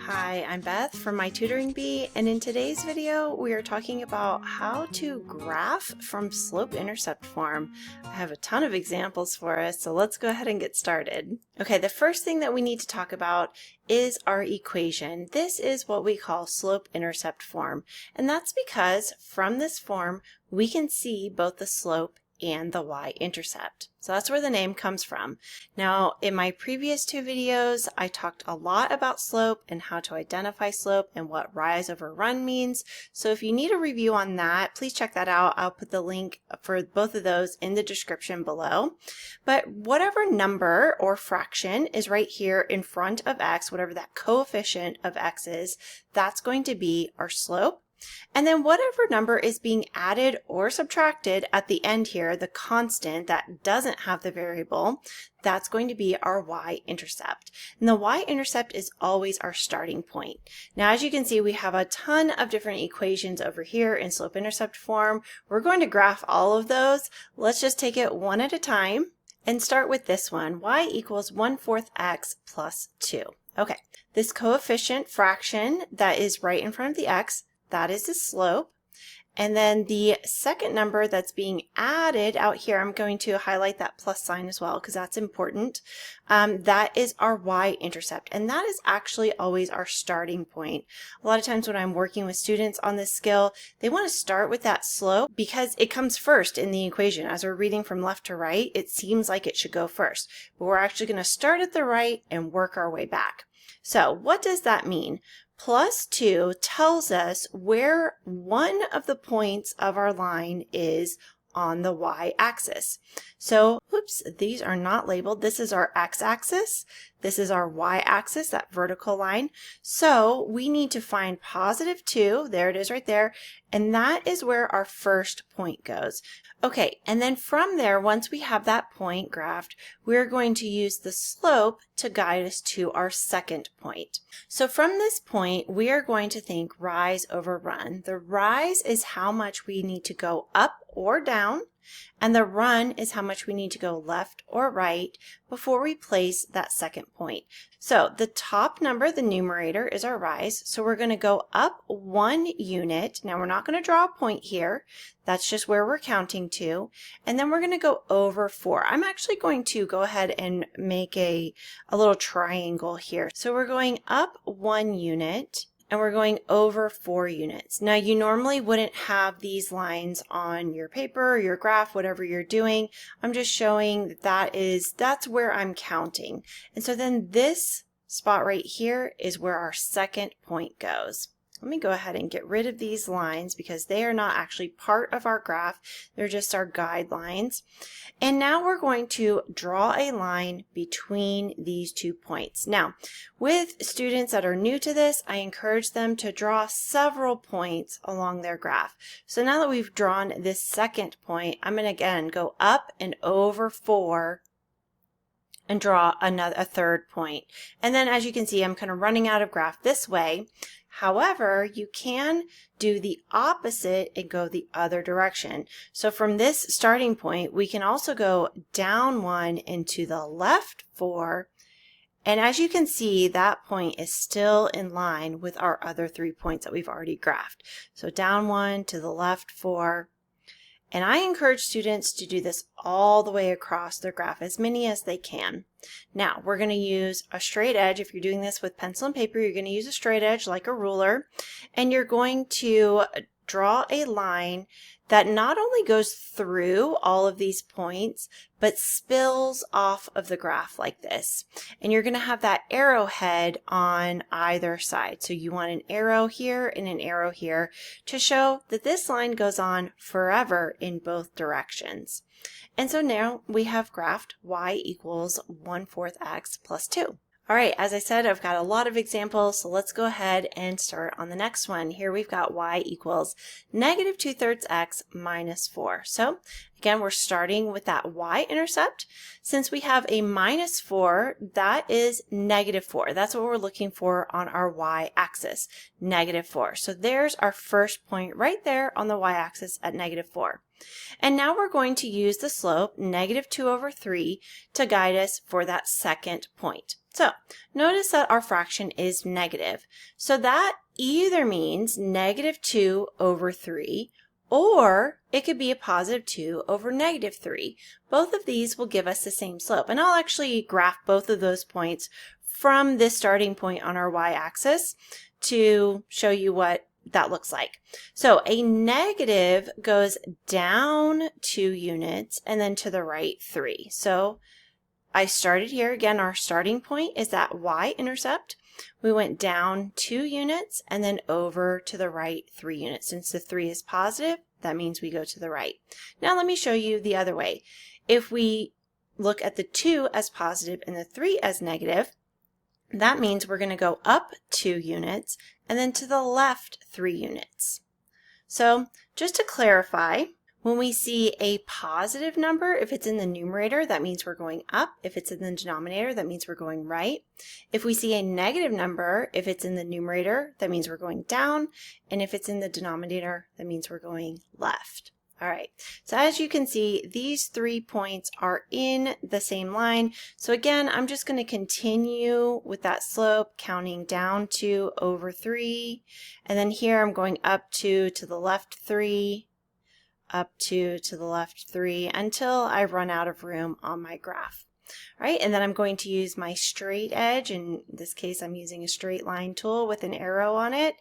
Hi, I'm Beth from My Tutoring Bee, and in today's video we are talking about how to graph from slope-intercept form. I have a ton of examples for us, so let's go ahead and get started. Okay, the first thing that we need to talk about is our equation. This is what we call slope-intercept form, and that's because from this form we can see both the slope and the y-intercept. So that's where the name comes from. Now, in my previous two videos, I talked a lot about slope and how to identify slope and what rise over run means. So if you need a review on that, please check that out. I'll put the link for both of those in the description below. But whatever number or fraction is right here in front of x, whatever that coefficient of x is, that's going to be our slope. And then whatever number is being added or subtracted at the end here, the constant that doesn't have the variable, that's going to be our y-intercept. And the y-intercept is always our starting point. Now, as you can see, we have a ton of different equations over here in slope-intercept form. We're going to graph all of those. Let's just take it one at a time and start with this one, y equals 1/4 x plus 2. Okay, this coefficient fraction that is right in front of the x, that is the slope. And then the second number that's being added out here, I'm going to highlight that plus sign as well because that's important. That is our y-intercept, and that is actually always our starting point. A lot of times when I'm working with students on this skill, they want to start with that slope because it comes first in the equation. As we're reading from left to right, it seems like it should go first, but we're actually going to start at the right and work our way back. So what does that mean? Plus 2 tells us where one of the points of our line is on the y-axis. So, oops, these are not labeled. This is our x-axis. This is our y-axis, that vertical line. So we need to find positive 2. There it is right there. And that is where our first point goes. Okay, and then from there, once we have that point graphed, we're going to use the slope to guide us to our second point. So from this point, we are going to think rise over run. The rise is how much we need to go up or down, and the run is how much we need to go left or right before we place that second point. So the top number, the numerator, is our rise. So we're going to go up 1 unit. Now we're not going to draw a point here. That's just where we're counting to. And then we're going to go over 4. I'm actually going to go ahead and make a little triangle here. So we're going up 1 unit. And we're going over 4 units. Now, you normally wouldn't have these lines on your paper or your graph, whatever you're doing. I'm just showing that's where I'm counting. And so then this spot right here is where our second point goes. Let me go ahead and get rid of these lines because they are not actually part of our graph. They're just our guidelines. And now we're going to draw a line between these 2 points. Now, with students that are new to this, I encourage them to draw several points along their graph. So now that we've drawn this second point, I'm going to again go up and over 4 and draw a third point. And then as you can see, I'm kind of running out of graph this way. However, you can do the opposite and go the other direction. So from this starting point, we can also go down 1 and to the left 4. And as you can see, that point is still in line with our other 3 points that we've already graphed. So down 1 to the left 4. And I encourage students to do this all the way across their graph, as many as they can. Now, we're going to use a straight edge. If you're doing this with pencil and paper, you're going to use a straight edge like a ruler, and you're going to draw a line that not only goes through all of these points, but spills off of the graph like this. And you're going to have that arrowhead on either side. So you want an arrow here and an arrow here to show that this line goes on forever in both directions. And so now we have graphed y equals 1/4 x plus 2. All right, as I said, I've got a lot of examples, so let's go ahead and start on the next one. Here we've got y equals -2/3 x minus 4. So again, we're starting with that y-intercept. Since we have a minus 4, that is -4. That's what we're looking for on our y-axis, -4. So there's our first point right there on the y-axis at -4. And now we're going to use the slope -2/3 to guide us for that second point. So notice that our fraction is negative. So that either means -2/3, or it could be a +2 over -3. Both of these will give us the same slope. And I'll actually graph both of those points from this starting point on our y-axis to show you what that looks like. So a negative goes down 2 units and then to the right 3. So I started here. Again, our starting point is that y-intercept. We went down 2 units and then over to the right 3 units. Since the 3 is positive, that means we go to the right. Now let me show you the other way. If we look at the 2 as positive and the 3 as negative, that means we're going to go up 2 units and then to the left 3 units. So just to clarify, when we see a positive number, if it's in the numerator, that means we're going up. If it's in the denominator, that means we're going right. If we see a negative number, if it's in the numerator, that means we're going down. And if it's in the denominator, that means we're going left. All right, so as you can see, these 3 points are in the same line. So again, I'm just going to continue with that slope, counting down 2/3. And then here I'm going up 2 to the left 3, up 2 to the left 3, until I run out of room on my graph. All right, and then I'm going to use my straight edge. In this case, I'm using a straight line tool with an arrow on it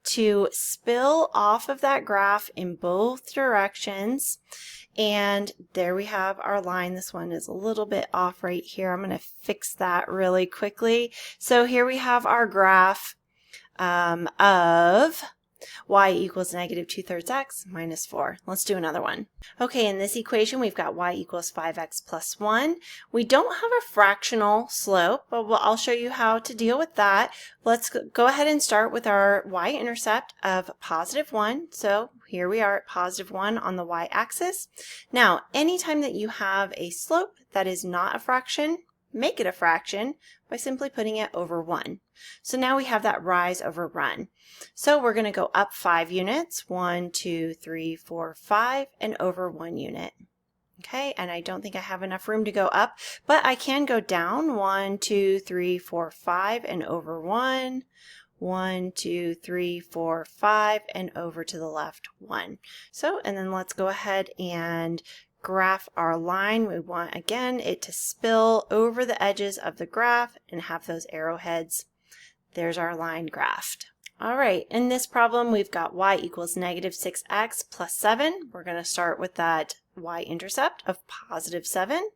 to spill off of that graph in both directions. And there we have our line. This one is a little bit off right here. I'm going to fix that really quickly. So here we have our graph of y equals -2/3 x minus 4. Let's do another one. Okay, in this equation, we've got y equals 5x plus 1. We don't have a fractional slope, but I'll show you how to deal with that. Let's go ahead and start with our y-intercept of +1. So here we are at +1 on the y-axis. Now, anytime that you have a slope that is not a fraction, make it a fraction by simply putting it over 1. So now we have that rise over run. So we're going to go up 5 units, 1, 2, 3, 4, 5, and over 1 unit. Okay, and I don't think I have enough room to go up, but I can go down 1, 2, 3, 4, 5, and over 1. 1, 2, 3, 4, 5, and over to the left 1. So, and then let's go ahead and graph our line. We want, again, it to spill over the edges of the graph and have those arrowheads. There's our line graphed. All right, in this problem, we've got y equals -6x plus 7. We're going to start with that y-intercept of +7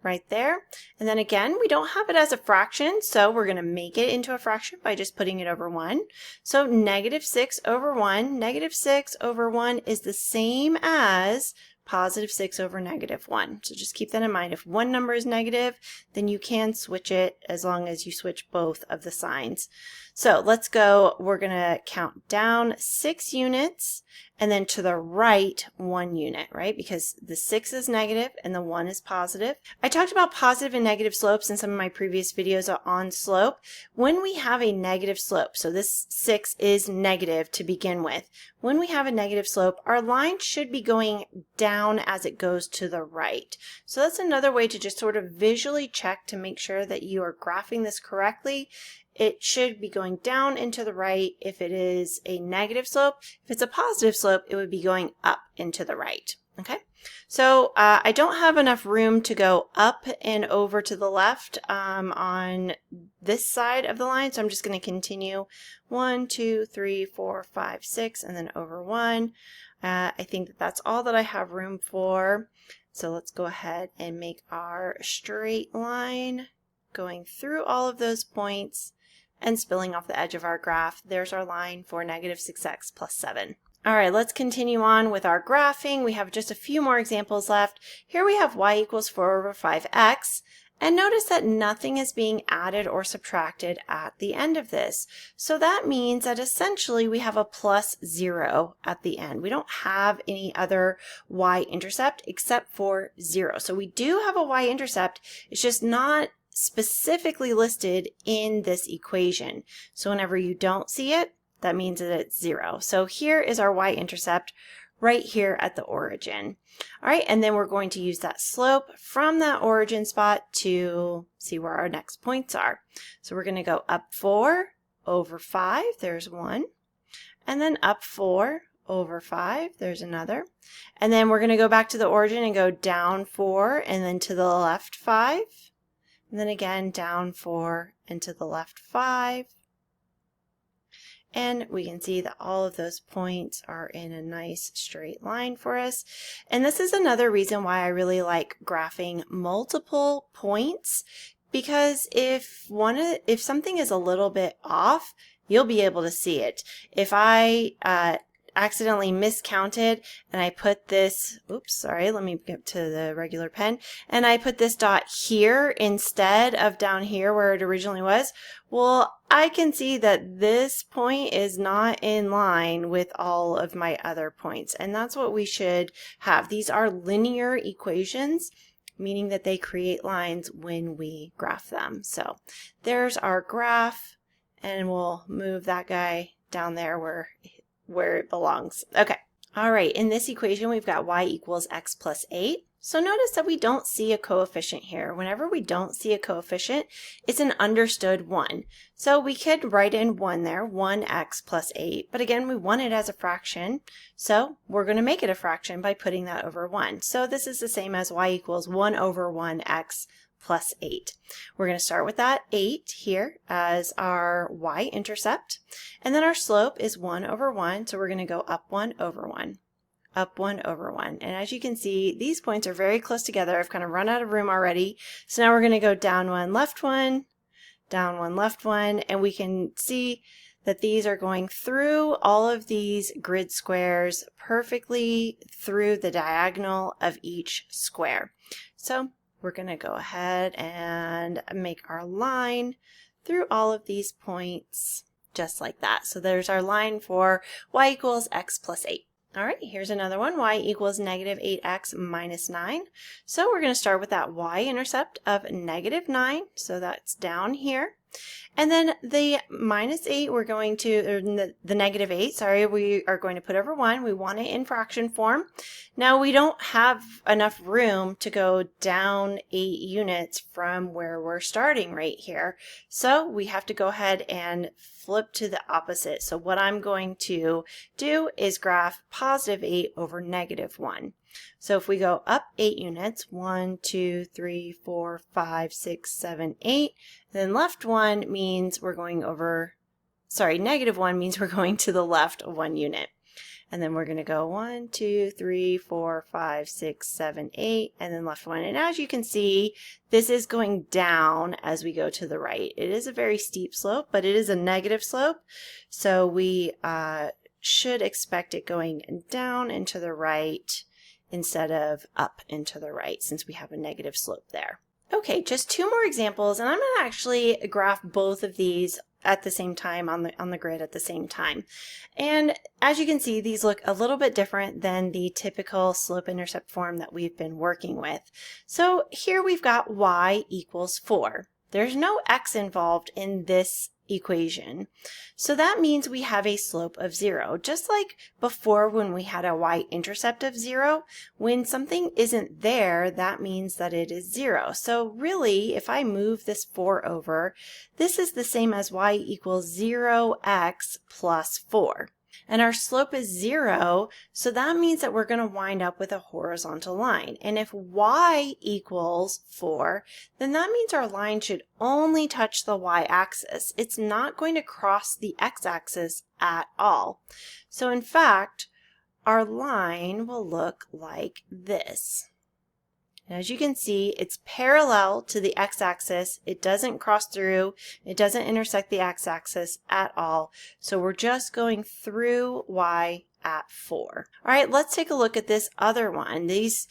right there. And then again, we don't have it as a fraction, so we're going to make it into a fraction by just putting it over 1. So -6 over 1, -6 over 1 is the same as +6 over -1. So just keep that in mind. If one number is negative, then you can switch it as long as you switch both of the signs. So let's go, we're going to count down 6 units and then to the right 1 unit, right? Because the 6 is negative and the 1 is positive. I talked about positive and negative slopes in some of my previous videos on slope. When we have a negative slope, so this 6 is negative to begin with, when we have a negative slope, our line should be going down as it goes to the right. So that's another way to just sort of visually check to make sure that you are graphing this correctly. It should be going down and to the right if it is a negative slope. If it's a positive slope, it would be going up and to the right. Okay, so I don't have enough room to go up and over to the left on this side of the line, so I'm just going to continue 1, 2, 3, 4, 5, 6, and then over 1. I think that that's all that I have room for. So let's go ahead and make our straight line going through all of those points and spilling off the edge of our graph. There's our line for -6x plus 7. All right, let's continue on with our graphing. We have just a few more examples left. Here we have y equals 4 over 5x. And notice that nothing is being added or subtracted at the end of this. So that means that essentially we have a +0 at the end. We don't have any other y-intercept except for 0. So we do have a y-intercept. It's just not specifically listed in this equation. So whenever you don't see it, that means that it's 0. So here is our y-intercept right here at the origin. All right, and then we're going to use that slope from that origin spot to see where our next points are. So we're going to go up 4 over 5, there's one, and then up 4 over 5, there's another, and then we're going to go back to the origin and go down 4 and then to the left 5, and then again down 4 and to the left 5. And we can see that all of those points are in a nice straight line for us. And this is another reason why I really like graphing multiple points, because if something is a little bit off, you'll be able to see it. If I accidentally miscounted and I put this, oops, sorry, let me get to the regular pen, and I put this dot here instead of down here where it originally was, well, I can see that this point is not in line with all of my other points, and that's what we should have. These are linear equations, meaning that they create lines when we graph them. So there's our graph, and we'll move that guy down there where it belongs. Okay. All right. In this equation, we've got y equals x plus 8. So notice that we don't see a coefficient here. Whenever we don't see a coefficient, it's an understood 1. So we could write in 1 there, 1x plus 8. But again, we want it as a fraction. So we're going to make it a fraction by putting that over 1. So this is the same as y equals 1 over 1x plus 8. We're going to start with that 8 here as our y-intercept, and then our slope is 1 over 1, so we're going to go up 1 over 1, up 1 over 1. And as you can see, these points are very close together. I've kind of run out of room already, so now we're going to go down 1, left 1, down 1, left 1, and we can see that these are going through all of these grid squares perfectly through the diagonal of each square. So we're going to go ahead and make our line through all of these points just like that. So there's our line for y equals x plus 8. All right, here's another one, y equals negative 8x minus 9. So we're going to start with that y-intercept of negative 9. So that's down here. And then the minus 8, we're going to, or the negative 8, sorry, we are going to put over 1. We want it in fraction form. Now we don't have enough room to go down 8 units from where we're starting right here. So we have to go ahead and flip to the opposite. So what I'm going to do is graph positive 8 over negative 1. So if we go up 8 units, 1, 2, 3, 4, 5, 6, 7, 8, then left 1 means we're going over, sorry, negative 1 means we're going to the left 1 unit. And then we're going to go 1, 2, 3, 4, 5, 6, 7, 8, and then left 1. And as you can see, this is going down as we go to the right. It is a very steep slope, but it is a negative slope. So we should expect it going down and to the right instead of up and to the right, since we have a negative slope there. Okay, just 2 more examples, and I'm going to actually graph both of these at the same time on the grid at the same time. And as you can see, these look a little bit different than the typical slope-intercept form that we've been working with. So here we've got y equals 4. There's no x involved in this equation. So that means we have a slope of 0. Just like before when we had a y-intercept of 0, when something isn't there, that means that it is 0. So really, if I move this 4 over, this is the same as y equals 0x plus 4. And our slope is 0, so that means that we're going to wind up with a horizontal line. And if y equals 4, then that means our line should only touch the y-axis. It's not going to cross the x-axis at all. So in fact, our line will look like this. And as you can see, it's parallel to the x-axis. It doesn't cross through. It doesn't intersect the x-axis at all. So we're just going through y at 4. All right, let's take a look at this other one. These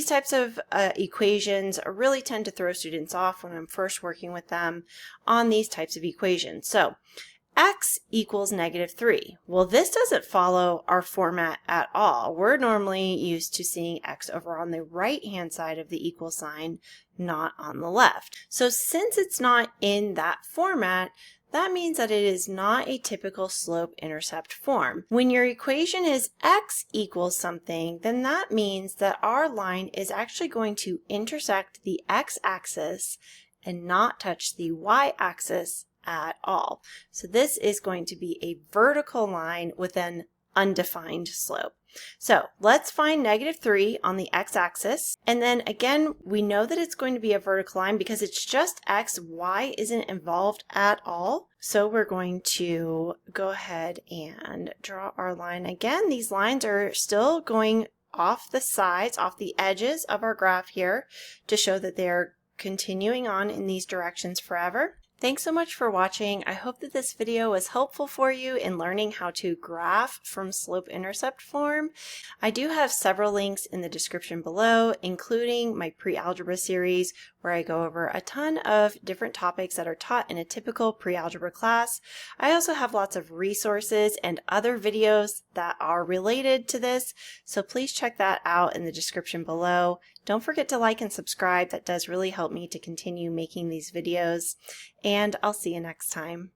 types of equations really tend to throw students off when I'm first working with them on these types of equations. So x equals negative 3. Well, this doesn't follow our format at all. We're normally used to seeing x over on the right-hand side of the equal sign, not on the left. So since it's not in that format, that means that it is not a typical slope-intercept form. When your equation is x equals something, then that means that our line is actually going to intersect the x-axis and not touch the y-axis at all. So this is going to be a vertical line with an undefined slope. So let's find -3 on the x-axis, and then again we know that it's going to be a vertical line because it's just x, y isn't involved at all. So we're going to go ahead and draw our line again. These lines are still going off the sides, off the edges of our graph here to show that they're continuing on in these directions forever. Thanks so much for watching. I hope that this video was helpful for you in learning how to graph from slope-intercept form. I do have several links in the description below, including my pre-algebra series where I go over a ton of different topics that are taught in a typical pre-algebra class. I also have lots of resources and other videos that are related to this, so please check that out in the description below. Don't forget to like and subscribe. That does really help me to continue making these videos. And I'll see you next time.